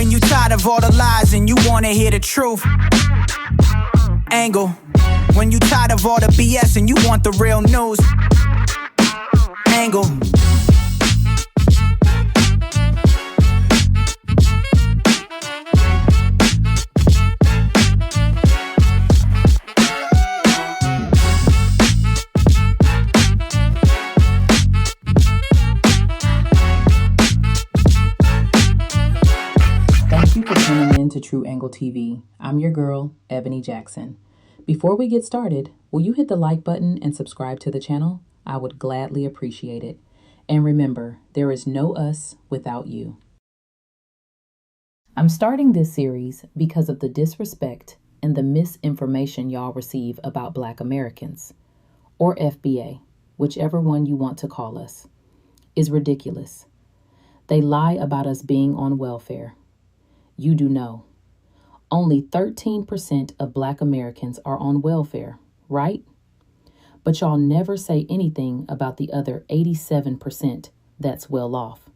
When you tired of all the lies and you wanna hear the truth. Angle. When you tired of all the BS and you want the real news. Angle. Thank you for tuning in to True Angle TV. I'm your girl, Ebony Jackson. Before we get started, will you hit the like button and subscribe to the channel? I would gladly appreciate it. And remember, there is no us without you. I'm starting this series because of the disrespect and the misinformation y'all receive about Black Americans, or FBA, whichever one you want to call us, is ridiculous. They lie about us being on welfare. You do know. Only 13% of Black Americans are on welfare, right? But y'all never say anything about the other 87% that's well off.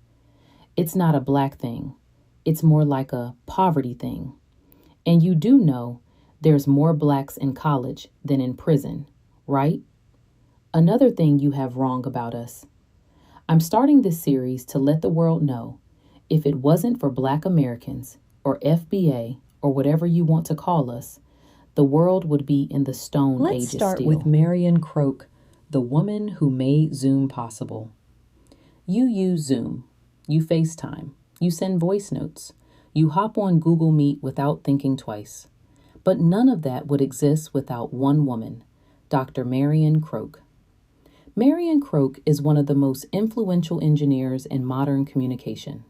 It's not a Black thing. It's more like a poverty thing. And you do know there's more Blacks in college than in prison, right? Another thing you have wrong about us. I'm starting this series to let the world know if it wasn't for Black Americans or FBA or whatever you want to call us, the world would be in the Stone Ages Let's start still. with Marion Croak, the woman who made Zoom possible. You use Zoom, you FaceTime, you send voice notes, you hop on Google Meet without thinking twice. But none of that would exist without one woman, Dr. Marion Croak. Marion Croak is one of the most influential engineers in modern communication.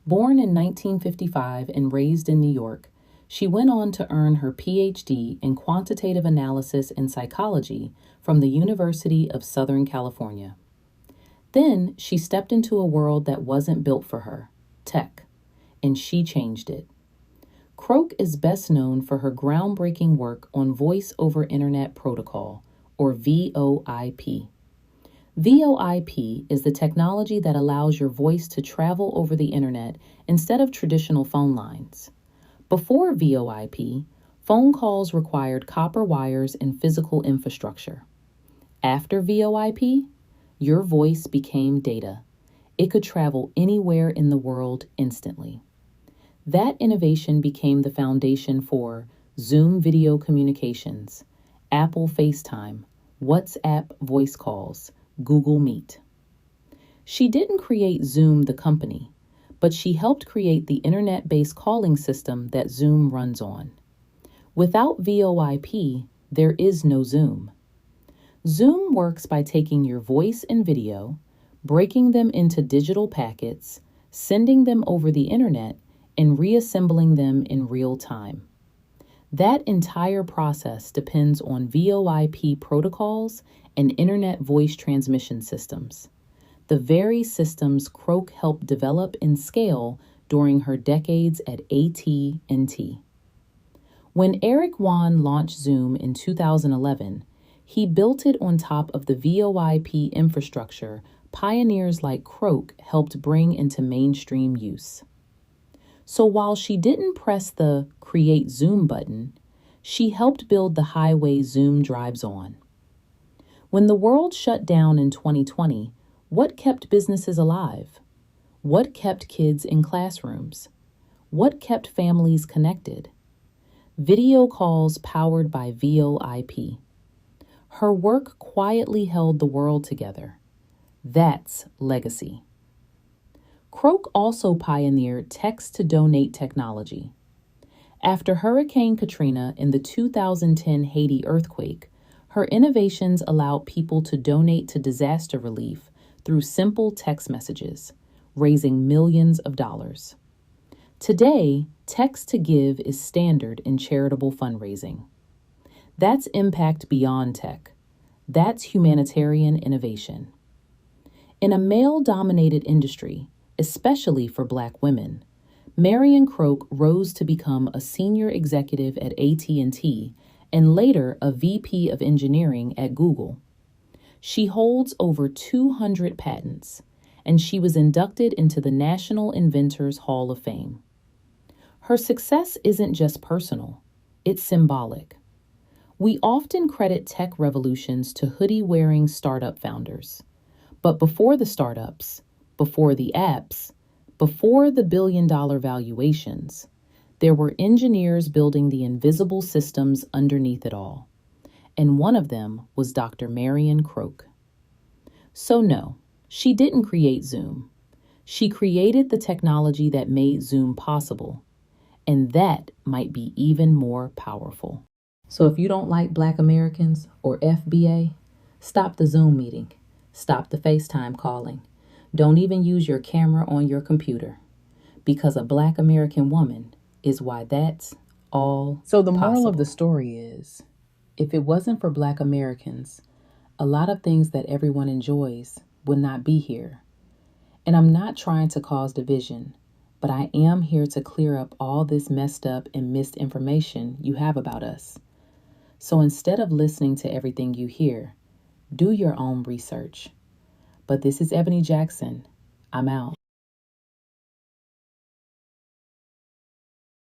Born in 1955 and raised in New York, she went on to earn her PhD in quantitative analysis and psychology from the University of Southern California. Then she stepped into a world that wasn't built for her, tech, and she changed it. Croak is best known for her groundbreaking work on Voice over Internet Protocol, or VoIP. VoIP is the technology that allows your voice to travel over the internet instead of traditional phone lines. Before VoIP, phone calls required copper wires and physical infrastructure. After VoIP, your voice became data. It could travel anywhere in the world instantly. That innovation became the foundation for Zoom video communications, Apple FaceTime, WhatsApp voice calls, Google Meet. She didn't create Zoom the company, but she helped create the internet-based calling system that Zoom runs on. Without VoIP, there is no Zoom. Zoom works by taking your voice and video, breaking them into digital packets, sending them over the internet, and reassembling them in real time. That entire process depends on VoIP protocols and internet voice transmission systems, the very systems Croak helped develop and scale during her decades at AT&T. When Eric Yuan launched Zoom in 2011, he built it on top of the VoIP infrastructure pioneers like Croak helped bring into mainstream use. So while she didn't press the Create Zoom button, she helped build the highway Zoom drives on. When the world shut down in 2020, what kept businesses alive? What kept kids in classrooms? What kept families connected? Video calls powered by VoIP. Her work quietly held the world together. That's legacy. Croak also pioneered text-to-donate technology. After Hurricane Katrina and the 2010 Haiti earthquake, her innovations allowed people to donate to disaster relief through simple text messages, raising millions of dollars. Today, text to give is standard in charitable fundraising. That's impact beyond tech. That's humanitarian innovation. In a male-dominated industry, especially for Black women, Marion Croak rose to become a senior executive at AT&T and later a VP of engineering at Google. She holds over 200 patents, and she was inducted into the National Inventors Hall of Fame. Her success isn't just personal, it's symbolic. We often credit tech revolutions to hoodie-wearing startup founders. But before the startups, before the apps, before the billion-dollar valuations, there were engineers building the invisible systems underneath it all. And one of them was Dr. Marion Croak. So no, she didn't create Zoom. She created the technology that made Zoom possible. And that might be even more powerful. So if you don't like Black Americans or FBA, stop the Zoom meeting. Stop the FaceTime calling. Don't even use your camera on your computer. Because a Black American woman is why that's all So the moral possible. of the story is, if it wasn't for Black Americans, a lot of things that everyone enjoys would not be here. And I'm not trying to cause division, but I am here to clear up all this messed up and misinformation you have about us. So instead of listening to everything you hear, do your own research. But this is Ebony Jackson. I'm out.